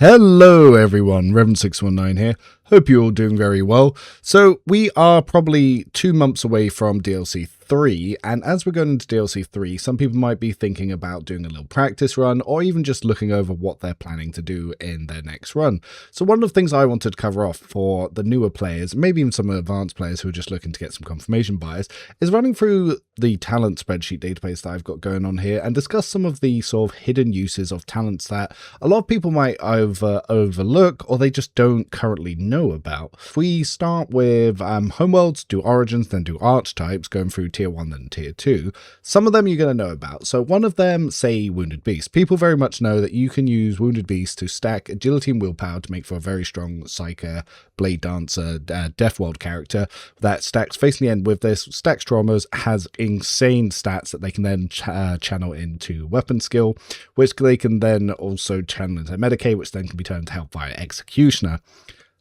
Hello everyone, Revan619 here. Hope you're all doing very well. So we are probably 2 months away from DLC 3, and as we're going into DLC 3, some people might be thinking about doing a little practice run, or even just looking over what they're planning to do in their next run. So one of the things I wanted to cover off for the newer players, maybe even some advanced players who are just looking to get some confirmation bias, is running through the talent spreadsheet database that I've got going on here and discuss some of the sort of hidden uses of talents that a lot of people might overlook, or they just don't currently know about. If we start with Homeworlds, do Origins, then do Archetypes, going through Tier 1 and Tier 2, some of them you're going to know about. So one of them, say Wounded Beast. People very much know that you can use Wounded Beast to stack agility and willpower to make for a very strong Psyker, Blade Dancer, Death World character that stacks facing the end with this, stacks traumas, has insane stats that they can then channel into weapon skill, which they can then also channel into Medicaid, which then can be turned to Hellfire Executioner.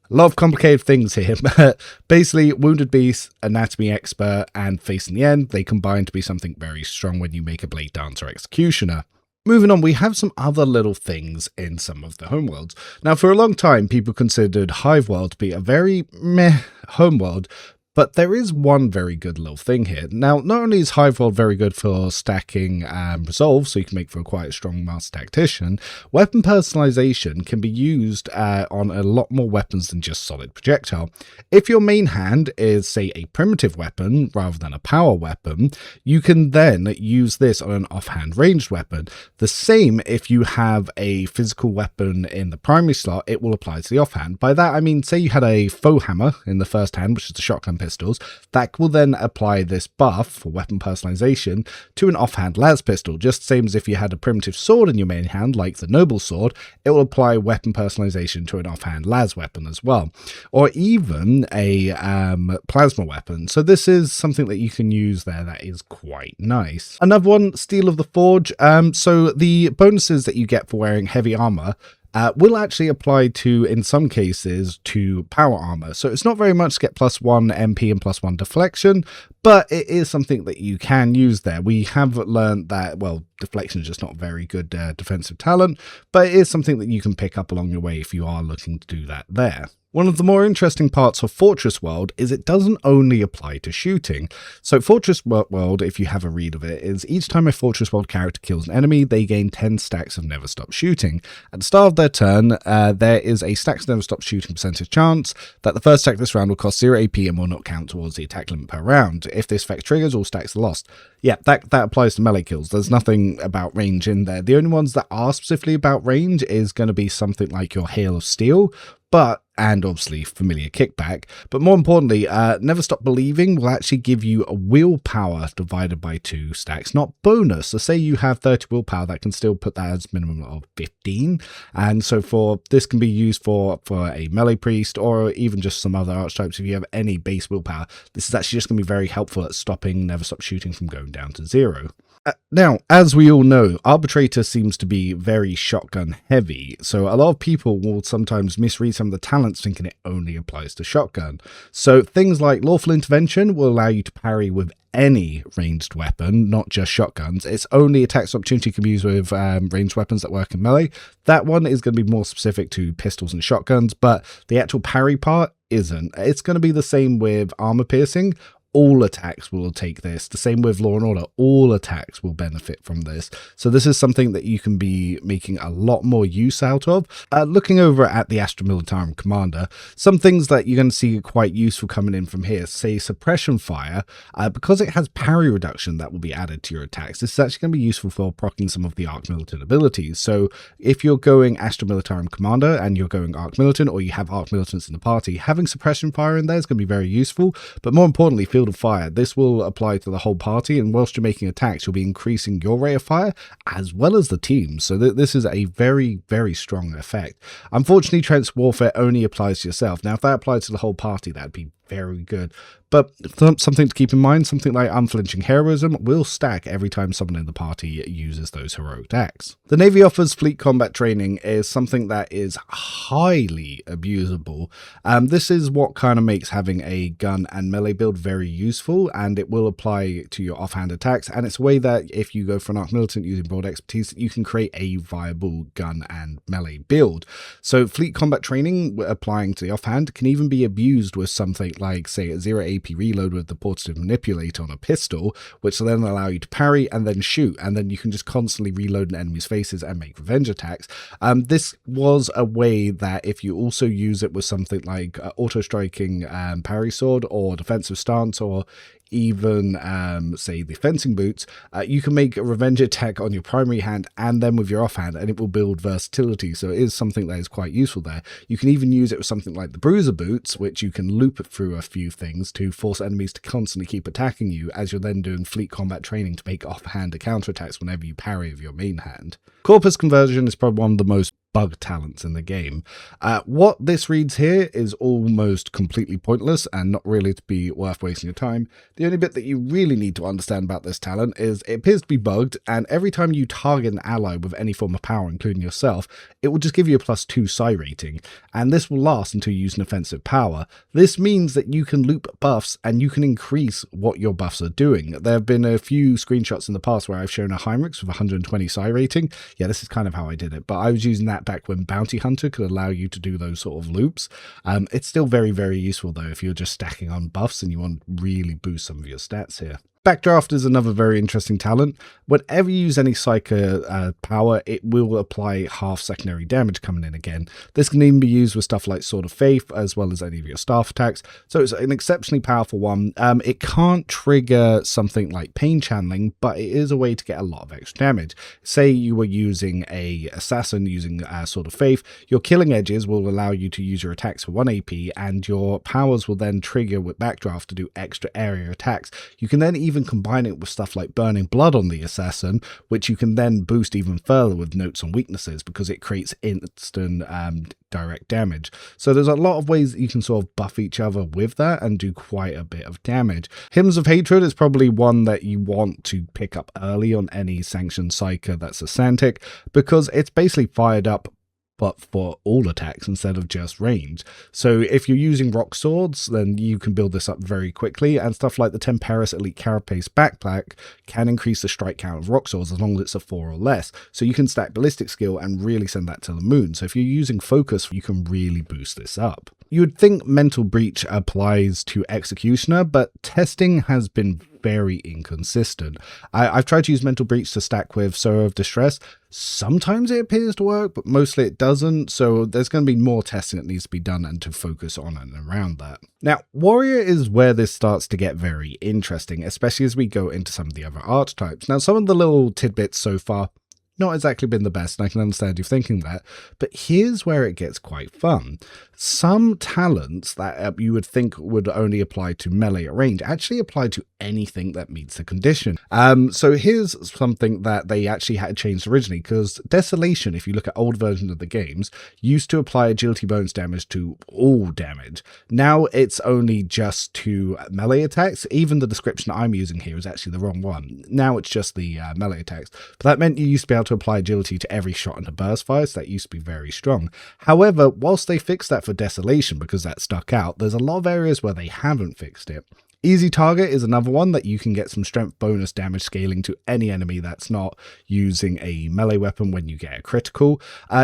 A lot of complicated things here, but basically Wounded Beast, Anatomy Expert, and Facing the End, they combine to be something very strong when you make a Blade Dancer Executioner. Moving on, we have some other little things in some of the homeworlds. Now, for a long time, people considered Hiveworld to be a very meh homeworld, but there is one very good little thing here. Now, not only is Hiveworld very good for stacking Resolve, so you can make for quite a strong Master Tactician, weapon personalization can be used on a lot more weapons than just solid projectile. If your main hand is, say, a primitive weapon rather than a power weapon, you can then use this on an offhand ranged weapon. The same if you have a physical weapon in the primary slot, it will apply to the offhand. By that, I mean, say you had a faux hammer in the first hand, which is the shotgun pistols, that will then apply this buff for weapon personalization to an offhand las pistol, just the same as if you had a primitive sword in your main hand, like the noble sword, it will apply weapon personalization to an offhand las weapon as well, or even a plasma weapon. So this is something that you can use there that is quite nice. Another one, Steel of the Forge. So the bonuses that you get for wearing heavy armor will actually apply to, in some cases, to power armor. So it's not very much to get +1 MP and +1 deflection, but it is something that you can use there. We have learned that, well, deflection is just not a very good defensive talent, but it is something that you can pick up along your way if you are looking to do that there. One of the more interesting parts of Fortress World is it doesn't only apply to shooting. So Fortress World, if you have a read of it, is each time a Fortress World character kills an enemy, they gain 10 stacks of Never Stop Shooting. At the start of their turn, there is a stacks Never Stop Shooting percentage chance that the first stack this round will cost 0 AP and will not count towards the attack limit per round. If this effect triggers, all stacks are lost. Yeah, that applies to melee kills. There's nothing about range in there. The only ones that are specifically about range is going to be something like your Hail of Steel, and obviously Familiar Kickback. But more importantly, Never Stop Believing will actually give you a willpower divided by 2 stacks, not bonus. So say you have 30 willpower, that can still put that as minimum of 15. And so this can be used for a melee priest or even just some other archetypes. If you have any base willpower, this is actually just going to be very helpful at stopping Never Stop Shooting from going down to 0. Now, as we all know, Arbitrator seems to be very shotgun heavy, so a lot of people will sometimes misread some of the talents thinking it only applies to shotgun. So things like Lawful Intervention will allow you to parry with any ranged weapon, not just shotguns. It's only attacks opportunity can be used with ranged weapons that work in melee. That one is going to be more specific to pistols and shotguns, but the actual parry part isn't. It's going to be the same with armor piercing. All attacks will take this. The same with Law and Order. All attacks will benefit from this. So this is something that you can be making a lot more use out of. Looking over at the Astra Militarum Commander, some things that you're going to see quite useful coming in from here, say Suppression Fire, because it has parry reduction that will be added to your attacks. This is actually going to be useful for proccing some of the Arc Militant abilities. So if you're going Astra Militarum Commander and you're going Arc Militant, or you have Arc Militants in the party, having Suppression Fire in there is going to be very useful. But more importantly, Field of Fire. This will apply to the whole party, and whilst you're making attacks, you'll be increasing your rate of fire as well as the team. So this is a very, very strong effect. Unfortunately, Trench Warfare only applies to yourself. Now, if that applied to the whole party, that'd be very good. But something to keep in mind, something like unflinching heroism will stack every time someone in the party uses those heroic decks. The Navy offers fleet combat training is something that is highly abusable. This is what kind of makes having a gun and melee build very useful, and it will apply to your offhand attacks, and it's a way that if you go for an arc militant using broad expertise, you can create a viable gun and melee build. So fleet combat training applying to the offhand can even be abused with something like, say, a 0 AP reload with the portative manipulator on a pistol, which will then allow you to parry and then shoot, and then you can just constantly reload an enemy's faces and make revenge attacks. This was a way that if you also use it with something like auto-striking parry sword or defensive stance, or even say the fencing boots, you can make a revenge attack on your primary hand and then with your offhand, and it will build versatility. So it is something that is quite useful there. You can even use it with something like the bruiser boots, which you can loop it through a few things to force enemies to constantly keep attacking you, as you're then doing fleet combat training to make offhand counterattacks whenever you parry with your main hand. Corpus conversion is probably one of the most bug talents in the game. What this reads here is almost completely pointless and not really to be worth wasting your time. The only bit that you really need to understand about this talent is it appears to be bugged, and every time you target an ally with any form of power, including yourself, it will just give you a +2 psi rating, and this will last until you use an offensive power. This means that you can loop buffs and you can increase what your buffs are doing. There have been a few screenshots in the past where I've shown a Heinrichs with 120 psi rating. Yeah, this is kind of how I did it, but I was using that back when Bounty Hunter could allow you to do those sort of loops. It's still very, very useful though if you're just stacking on buffs and you want to really boost some of your stats here. Backdraft is another very interesting talent. Whenever you use any Psyker power, it will apply half secondary damage coming in again. This can even be used with stuff like Sword of Faith, as well as any of your staff attacks. So it's an exceptionally powerful one. It can't trigger something like pain channeling, but it is a way to get a lot of extra damage. Say you were using a assassin using Sword of Faith, your killing edges will allow you to use your attacks for 1 AP, and your powers will then trigger with Backdraft to do extra area attacks. You can then even combine it with stuff like Burning Blood on the assassin, which you can then boost even further with notes on weaknesses, because it creates instant direct damage. So there's a lot of ways that you can sort of buff each other with that and do quite a bit of damage. Hymns of Hatred is probably one that you want to pick up early on any sanctioned Psyker that's Assantic, because it's basically fired up but for all attacks instead of just range. So if you're using rock swords, then you can build this up very quickly, and stuff like the Temperis Elite Carapace backpack can increase the strike count of rock swords as long as it's a 4 or less. So you can stack ballistic skill and really send that to the moon. So if you're using focus, you can really boost this up. You would think Mental Breach applies to Executioner, but testing has been very inconsistent. I've tried to use Mental Breach to stack with Sower of Distress. Sometimes it appears to work, but mostly it doesn't, so there's going to be more testing that needs to be done and to focus on and around that. Now, Warrior is where this starts to get very interesting, especially as we go into some of the other archetypes. Now, some of the little tidbits so far, not exactly been the best, and I can understand you thinking that, but here's where it gets quite fun. Some talents that you would think would only apply to melee at range actually apply to anything that meets the condition. So here's something that they actually had changed originally, because Desolation, if you look at old versions of the games, used to apply agility bonus damage to all damage. Now it's only just to melee attacks. Even the description I'm using here is actually the wrong one. Now it's just the melee attacks. But that meant you used to be able to apply agility to every shot into burst fire, so that used to be very strong. However, whilst they fixed that for Desolation, because that stuck out, there's a lot of areas where they haven't fixed it. Easy Target is another one that you can get some strength bonus damage scaling to any enemy that's not using a melee weapon when you get a critical.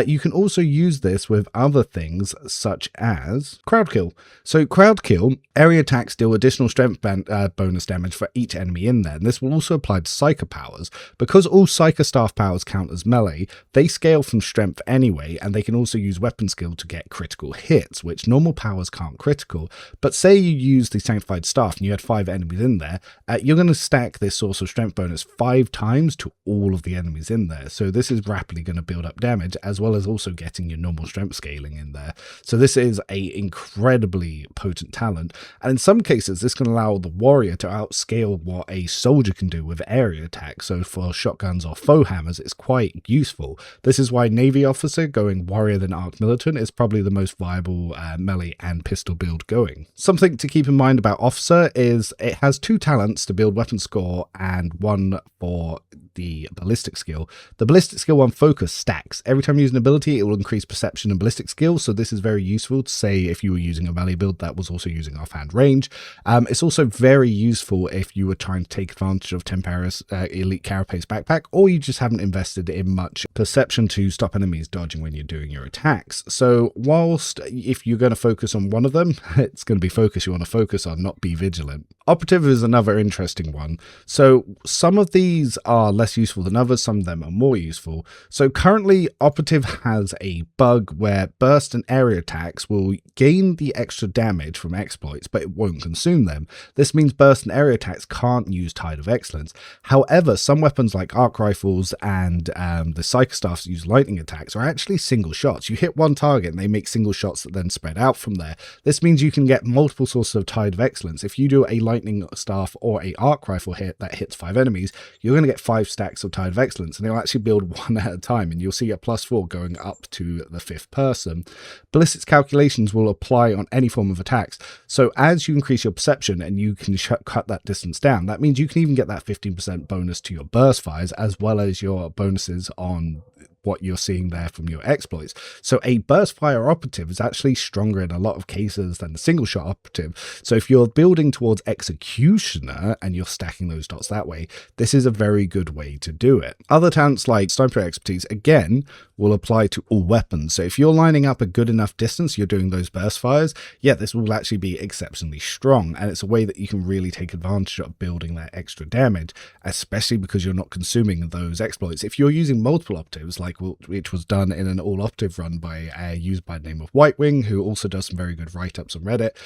You can also use this with other things such as Crowd Kill. So Crowd Kill, area attacks deal additional strength bonus damage for each enemy in there, and this will also apply to Psyker powers. Because all Psyker staff powers count as melee, they scale from strength anyway, and they can also use weapon skill to get critical hits, which normal powers can't critical. But say you use the Sanctified Staff, and you had 5 enemies in there, you're going to stack this source of strength bonus 5 times to all of the enemies in there. So this is rapidly going to build up damage, as well as also getting your normal strength scaling in there. So this is a incredibly potent talent, and in some cases this can allow the warrior to outscale what a soldier can do with area attack. So for shotguns or foe hammers, it's quite useful. This is why Navy officer going warrior than arc militant is probably the most viable melee and pistol build going. Something to keep in mind about officer is it has 2 talents to build weapon score and 1 for the ballistic skill. The ballistic skill on focus stacks. Every time you use an ability, it will increase perception and ballistic skill, so this is very useful to say if you were using a melee build that was also using offhand range. It's also very useful if you were trying to take advantage of Temperis Elite Carapace Backpack, or you just haven't invested in much perception to stop enemies dodging when you're doing your attacks. So whilst if you're going to focus on one of them, it's going to be focus you want to focus on, not be vigilant. Operative is another interesting one. So some of these are less useful than others, some of them are more useful. So currently Operative has a bug where burst and area attacks will gain the extra damage from exploits, but it won't consume them. This means burst and area attacks can't use Tide of Excellence. However, some weapons like arc rifles and the psychostaffs that use lightning attacks are actually single shots. You hit one target and they make single shots that then spread out from there. This means you can get multiple sources of Tide of Excellence. If you do a lightning staff or a arc rifle hit that hits 5 enemies, you're going to get 5 stacks of Tide of Excellence, and they'll actually build 1 at a time, and you'll see a +4 going up to the 5th person. Ballistics calculations will apply on any form of attacks, so as you increase your perception and you can cut that distance down, that means you can even get that 15% bonus to your burst fires, as well as your bonuses on what you're seeing there from your exploits. So a burst fire operative is actually stronger in a lot of cases than the single shot operative. So if you're building towards executioner and you're stacking those dots that way, this is a very good way to do it. Other talents like sniper expertise, again, will apply to all weapons. So if you're lining up a good enough distance, you're doing those burst fires, yeah, this will actually be exceptionally strong, and it's a way that you can really take advantage of building that extra damage, especially because you're not consuming those exploits. If you're using multiple operatives, like which was done in an all operative run by a user by the name of Whitewing, who also does some very good write-ups on Reddit,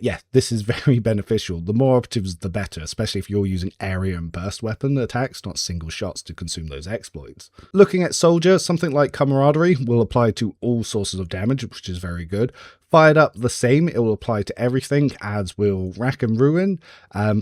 yeah, this is very beneficial. The more operatives, the better, especially if you're using area and burst weapon attacks, not single shots to consume those exploits. Looking at soldier, something like camaraderie will apply to all sources of damage, which is very good. Fired up the same, it will apply to everything, as will rack and ruin.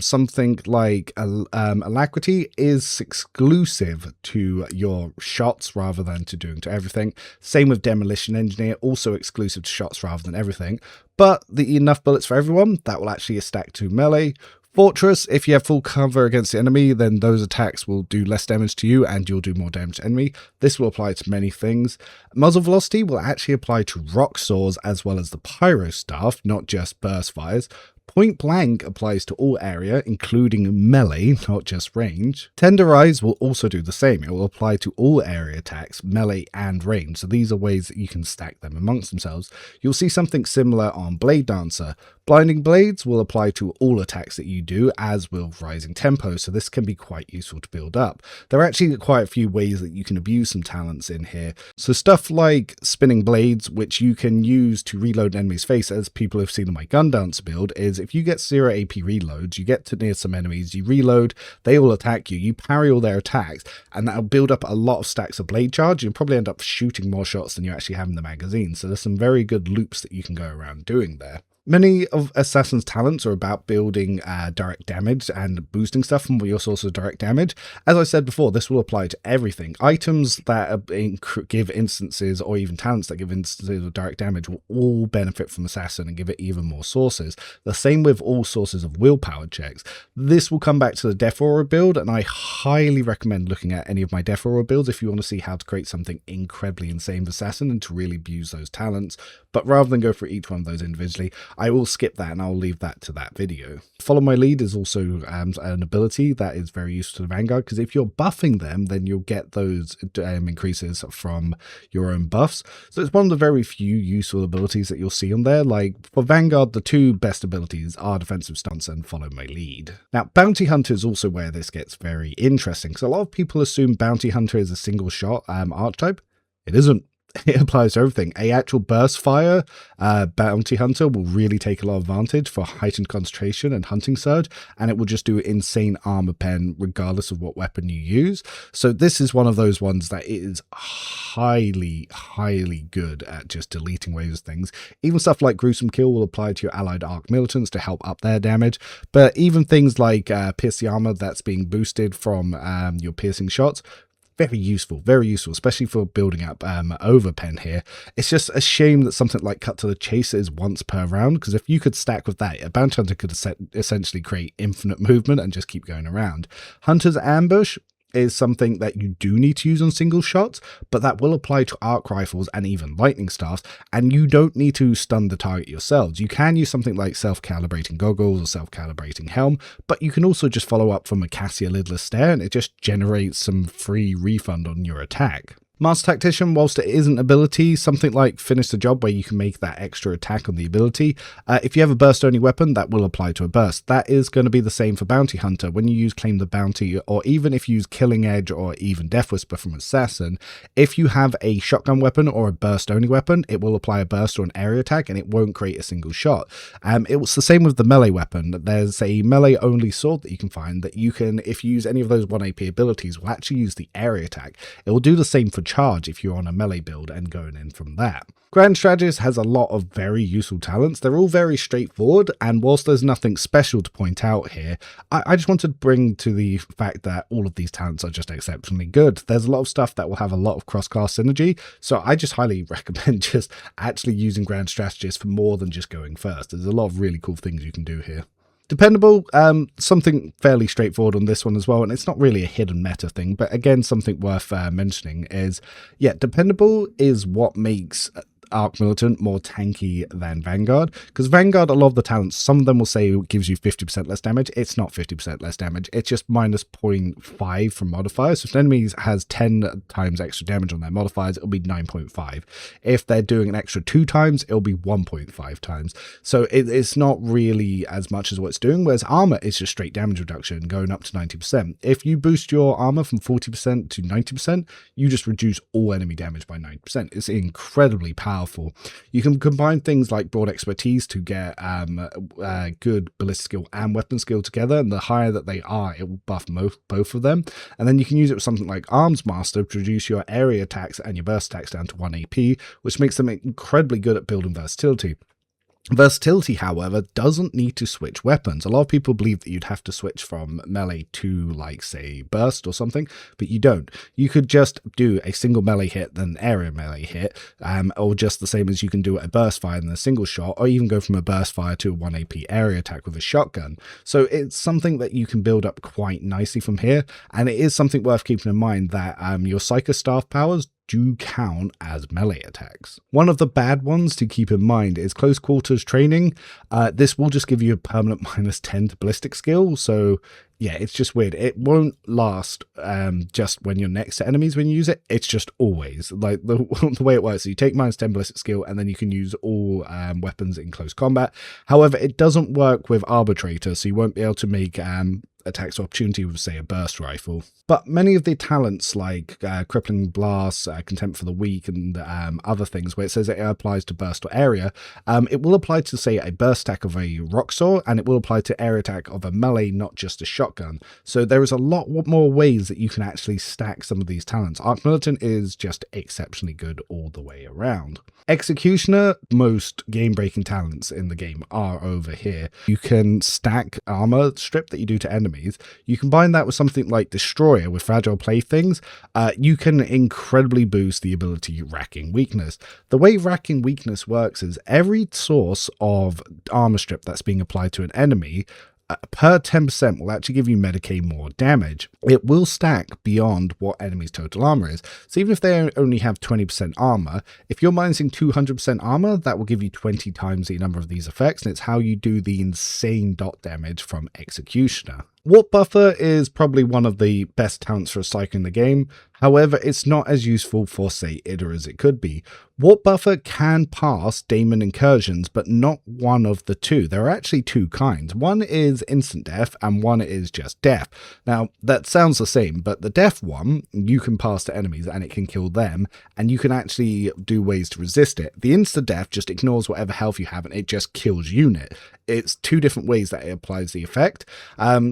Something like alacrity is exclusive to your shots rather than to doing to everything. Same with demolition engineer, also exclusive to shots rather than everything. But the enough bullets for everyone, that will actually stack to melee. Fortress, if you have full cover against the enemy, then those attacks will do less damage to you and you'll do more damage to enemy. This will apply to many things. Muzzle velocity will actually apply to rock saws as well as the pyro staff, not just burst fires. Point blank applies to all area, including melee, not just range. Tenderize will also do the same. It will apply to all area attacks, melee and range. So these are ways that you can stack them amongst themselves. You'll see something similar on Blade Dancer. Blinding Blades will apply to all attacks that you do, as will Rising Tempo, so this can be quite useful to build up. There are actually quite a few ways that you can abuse some talents in here. So stuff like Spinning Blades, which you can use to reload an enemy's face, as people have seen in my Gun Dancer build, is if you get 0 AP reloads, you get to near some enemies, you reload, they all attack you, you parry all their attacks, and that'll build up a lot of stacks of blade charge. You'll probably end up shooting more shots than you actually have in the magazine, so there's some very good loops that you can go around doing there. Many of Assassin's talents are about building direct damage and boosting stuff from your source of direct damage. As I said before, this will apply to everything. Items that give instances, or even talents that give instances of direct damage, will all benefit from Assassin and give it even more sources. The same with all sources of willpower checks. This will come back to the Death Aura build, and I highly recommend looking at any of my Death Aura builds if you want to see how to create something incredibly insane with Assassin and to really abuse those talents. But rather than go for each one of those individually, I will skip that and I'll leave that to that video. Follow My Lead is also an ability that is very useful to the Vanguard, because if you're buffing them, then you'll get those increases from your own buffs. So it's one of the very few useful abilities that you'll see on there. Like for Vanguard, the 2 best abilities are Defensive Stance and Follow My Lead. Now, Bounty Hunter is also where this gets very interesting, because a lot of people assume Bounty Hunter is a single shot archetype. It isn't. it applies to everything. A actual burst fire bounty hunter will really take a lot of advantage for heightened concentration and hunting surge, and it will just do insane armor pen regardless of what weapon you use. So this is one of those ones that is highly good at just deleting waves of things. Even stuff like gruesome kill will apply to your allied arc militants to help up their damage, but even things like pierce the armor that's being boosted from your piercing shots, very useful, especially for building up overpen here. It's just a shame that something like cut to the chase is once per round, because if you could stack with that, a bounty hunter could essentially create infinite movement and just keep going around. Hunter's ambush is something that you do need to use on single shots, but that will apply to arc rifles and even lightning staffs, and you don't need to stun the target yourselves. You can use something like self-calibrating goggles or self-calibrating helm, but you can also just follow up from a Cassia lidless stare, and it just generates some free refund on your attack. Master Tactician, whilst it is an ability, something like Finish the Job, where you can make that extra attack on the ability. If you have a burst-only weapon, that will apply to a burst. That is going to be the same for Bounty Hunter. When you use Claim the Bounty, or even if you use Killing Edge or even Death Whisper from Assassin, if you have a shotgun weapon or a burst-only weapon, it will apply a burst or an area attack, and it won't create a single shot. It was the same with the melee weapon. There's a melee-only sword that you can find that you can, if you use any of those 1 AP abilities, will actually use the area attack. It will do the same for charge if you're on a melee build and going in from that. Grand Strategist has a lot of very useful talents. They're all very straightforward, and whilst there's nothing special to point out here, I just wanted to bring to the fact that all of these talents are just exceptionally good. There's a lot of stuff that will have a lot of cross-class synergy, so I just highly recommend just actually using Grand Strategist for more than just going first. There's a lot of really cool things you can do here. Dependable, something fairly straightforward on this one as well, and it's not really a hidden meta thing, but again, something worth mentioning is, yeah, Dependable is what makes Arc Militant more tanky than Vanguard, because Vanguard, a lot of the talents, some of them will say it gives you 50% less damage. It's not 50% less damage, it's just minus 0.5 from modifiers. So if an enemy has 10 times extra damage on their modifiers, it'll be 9.5. If they're doing an extra 2 times, it'll be 1.5 times. So it's not really as much as what it's doing, whereas armor is just straight damage reduction going up to 90%. If you boost your armor from 40% to 90%, you just reduce all enemy damage by 90%. It's incredibly powerful. You can combine things like broad expertise to get good ballistic skill and weapon skill together, and the higher that they are, it will buff both of them. And then you can use it with something like Arms Master to reduce your area attacks and your burst attacks down to 1 AP, which makes them incredibly good at building versatility. Versatility, however, doesn't need to switch weapons. A lot of people believe that you'd have to switch from melee to, like, say, burst or something, but you don't. You could just do a single melee hit, then an area melee hit, or just the same as you can do a burst fire and a single shot, or even go from a burst fire to a 1 AP area attack with a shotgun. So it's something that you can build up quite nicely from here, and it is something worth keeping in mind that your Psycho Staff powers do count as melee attacks. One of the bad ones to keep in mind is close quarters training. This will just give you a permanent minus 10 to ballistic skill, so yeah, it's just weird. It won't last just when you're next to enemies when you use it. It's just always like the way it works. So you take minus 10 ballistic skill, and then you can use all weapons in close combat. However, it doesn't work with Arbitrator, so you won't be able to make attacks of opportunity with, say, a burst rifle. But many of the talents like crippling blast, contempt for the weak, and other things where it says it applies to burst or area, it will apply to, say, a burst attack of a rock saw, and it will apply to area attack of a melee, not just a shotgun. So there is a lot more ways that you can actually stack some of these talents. Arc Militant is just exceptionally good all the way around. Executioner, most game-breaking talents in the game are over here. You can stack armor strip that you do to enemies. You combine that with something like Destroyer with fragile playthings. You can incredibly boost the ability Racking Weakness. The way Racking Weakness works is every source of armor strip that's being applied to an enemy per 10% will actually give you Medicaid more damage. It will stack beyond what enemy's total armor is. So even if they only have 20% armor, if you're minusing 200% armor, that will give you 20 times the number of these effects, and it's how you do the insane dot damage from Executioner. Warp Buffer is probably one of the best talents for a Psyker in the game. However, it's not as useful for, say, Ida as it could be. Warp Buffer can pass Daemon Incursions, but not one of the two. There are actually two kinds. One is instant death, and one is just death. Now, that sounds the same, but the death one, you can pass to enemies, and it can kill them, and you can actually do ways to resist it. The instant death just ignores whatever health you have, and it just kills unit. It's two different ways that it applies the effect.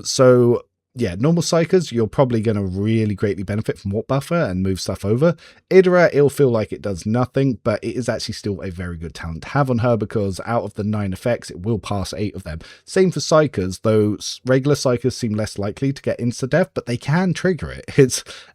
So yeah, normal Psykers, you're probably going to really greatly benefit from Warp Buffer and move stuff over. Idra, it'll feel like it does nothing, but it is actually still a very good talent to have on her, because out of the 9 effects, it will pass 8 of them. Same for Psykers, though regular Psykers seem less likely to get insta-death, but they can trigger it.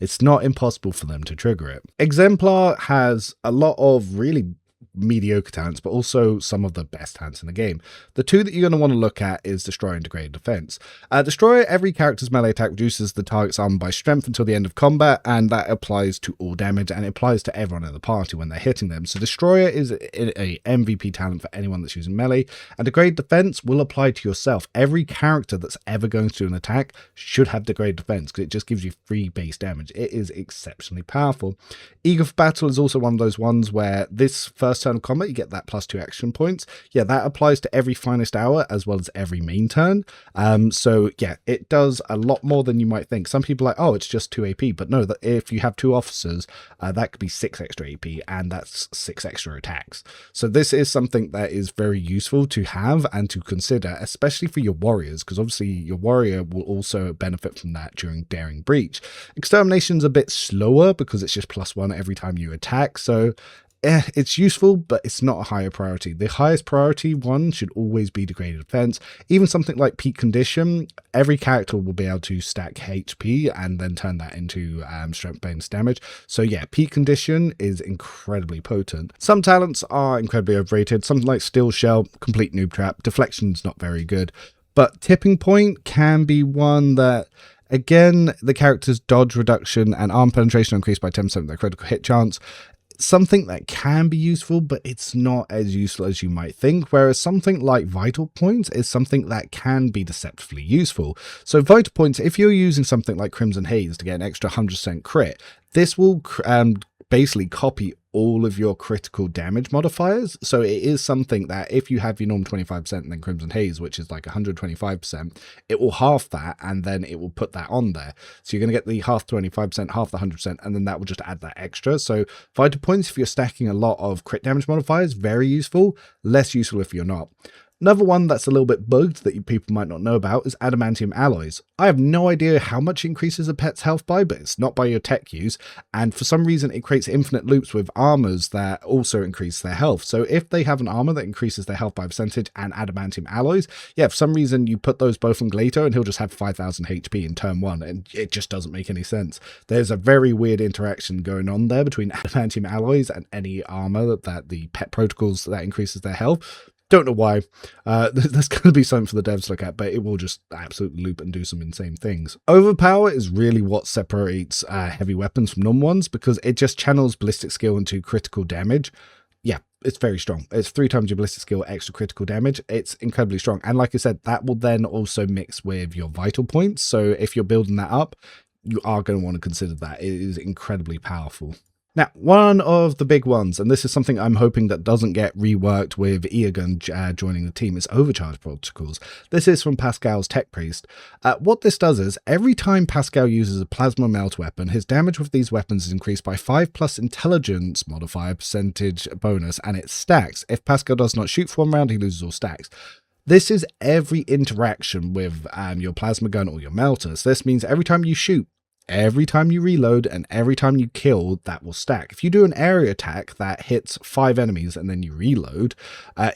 It's not impossible for them to trigger it. Exemplar has a lot of really mediocre talents, but also some of the best talents in the game. The two that you're going to want to look at is Destroyer and Degraded Defense. Destroyer, every character's melee attack reduces the target's armor by strength until the end of combat, and that applies to all damage, and it applies to everyone in the party when they're hitting them. So Destroyer is a MVP talent for anyone that's using melee, and Degraded Defense will apply to yourself. Every character that's ever going to do an attack should have Degraded Defense, because it just gives you free base damage. It is exceptionally powerful. Eager for Battle is also one of those ones where this first turn of combat, you get that +2 action points. Yeah, that applies to every finest hour as well as every main turn. So yeah, it does a lot more than you might think. Some people are like, oh, it's just 2 AP, but no, that if you have 2 officers, that could be 6 extra AP, and that's 6 extra attacks. So this is something that is very useful to have and to consider, especially for your warriors, because obviously your warrior will also benefit from that during Daring Breach. Extermination's a bit slower because it's just +1 every time you attack, so it's useful, but it's not a higher priority. The highest priority one should always be Degraded Defense. Even something like Peak Condition, every character will be able to stack HP and then turn that into strength-based damage. So yeah, Peak Condition is incredibly potent. Some talents are incredibly overrated. Something like Steel Shell, complete noob trap. Deflection's not very good. But Tipping Point can be one that, again, the character's dodge reduction and arm penetration are increased by 10% of their critical hit chance. Something that can be useful, but it's not as useful as you might think, whereas something like Vital Points is something that can be deceptively useful. So Vital Points, if you're using something like Crimson Haze to get an extra 100% crit, this will basically copy all of your critical damage modifiers. So it is something that if you have your normal 25% and then Crimson Haze, which is like 125%, it will half that, and then it will put that on there. So you're going to get the half 25%, half the 100%, and then that will just add that extra. So Vital Points, if you're stacking a lot of crit damage modifiers, very useful. Less useful if you're not. Another one that's a little bit bugged that people might not know about is Adamantium Alloys. I have no idea how much it increases a pet's health by, but it's not by your tech use, and for some reason it creates infinite loops with armors that also increase their health. So if they have an armor that increases their health by a percentage and Adamantium Alloys, yeah, for some reason you put those both on Glato and he'll just have 5000 HP in turn 1, and it just doesn't make any sense. There's a very weird interaction going on there between Adamantium Alloys and any armor that the pet protocols that increases their health. Don't know why. There's going to be something for the devs to look at, but it will just absolutely loop and do some insane things. Overpower is really what separates heavy weapons from normal ones, because it just channels ballistic skill into critical damage. Yeah, it's very strong. It's 3 times your ballistic skill, extra critical damage. It's incredibly strong. And like I said, that will then also mix with your vital points. So if you're building that up, you are going to want to consider that. It is incredibly powerful. Now, one of the big ones, and this is something I'm hoping that doesn't get reworked with Eogun joining the team, is overcharge protocols. This is from Pascal's Tech Priest. What this does is, every time Pascal uses a plasma melt weapon, his damage with these weapons is increased by 5+ intelligence modifier percentage bonus, and it stacks. If Pascal does not shoot for 1 round, he loses all stacks. This is every interaction with your plasma gun or your melter. So this means every time you shoot, every time you reload, and every time you kill, that will stack. If you do an area attack that hits 5 enemies and then you reload,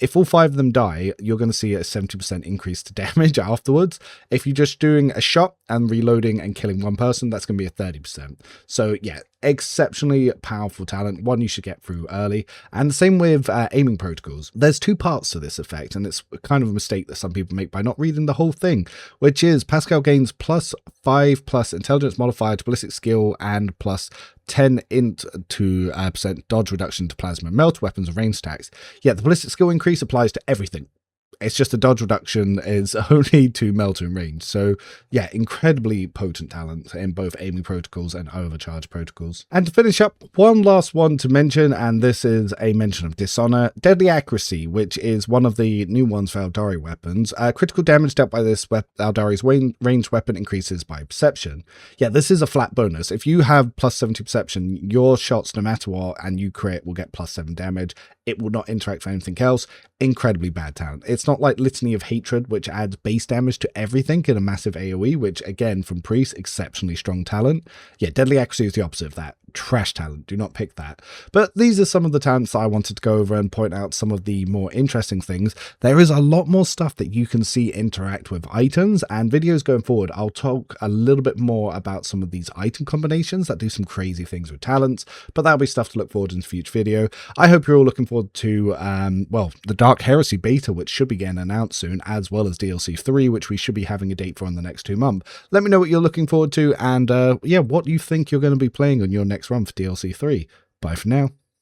if all 5 of them die, you're going to see a 70% increase to damage afterwards. If you're just doing a shot and reloading and killing 1 person, that's going to be a 30%. So yeah, exceptionally powerful talent, one you should get through early. And the same with aiming protocols. There's 2 parts to this effect, and it's kind of a mistake that some people make by not reading the whole thing, which is Pascal gains +5+ intelligence modifier to ballistic skill and +10 int to % dodge reduction to plasma melt weapons and range attacks. Yeah, the ballistic skill increase applies to everything. it's just the dodge reduction is only to melt in range. So yeah, incredibly potent talent in both aiming protocols and overcharge protocols. And to finish up, one last one to mention, and this is a mention of Dishonor. Deadly Accuracy, which is one of the new ones for Aeldari weapons. Critical damage dealt by this Aeldari's ranged weapon increases by perception. Yeah, this is a flat bonus. If you have plus 70 perception, your shots, no matter what, and you crit, will get plus 7 damage. It will not interact with anything else. Incredibly bad talent. It's not like Litany of Hatred, which adds base damage to everything in a massive AoE, which again, from Priest, exceptionally strong talent. Yeah, Deadly Accuracy is the opposite of that. Trash talent. Do not pick that. But these are some of the talents I wanted to go over and point out some of the more interesting things. There is a lot more stuff that you can see interact with items, and videos going forward, I'll talk a little bit more about some of these item combinations that do some crazy things with talents, but that'll be stuff to look forward to in a future video. I hope you're all looking forward to, well, the Dark Heresy beta, which should be getting announced soon, as well as DLC 3, which we should be having a date for in the next 2 months. Let me know what you're looking forward to, and yeah, what you think you're going to be playing on your next run for DLC 3. Bye for now.